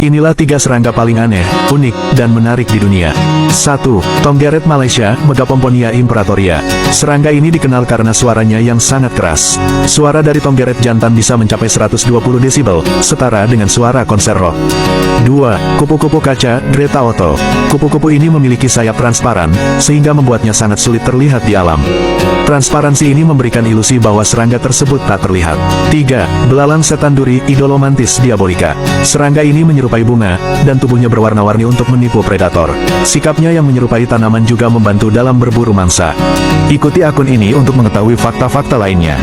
Inilah 3 serangga paling aneh, unik, dan menarik di dunia. 1. Tomgeret Malaysia, Megapomponia imperatoria. Serangga ini dikenal karena suaranya yang sangat keras. Suara dari tomgeret jantan bisa mencapai 120 desibel, setara dengan suara konser rock. 2. Kupu-kupu kaca, Greta Otto. Kupu-kupu ini memiliki sayap transparan, sehingga membuatnya sangat sulit terlihat di alam. Transparansi ini memberikan ilusi bahwa serangga tersebut tak terlihat. 3. Belalang setan duri, Idolomantis diabolika. Serangga ini menyerupai bunga, dan tubuhnya berwarna-warni untuk menipu predator. Sikapnya yang menyerupai tanaman juga membantu dalam berburu mangsa. Ikuti akun ini untuk mengetahui fakta-fakta lainnya.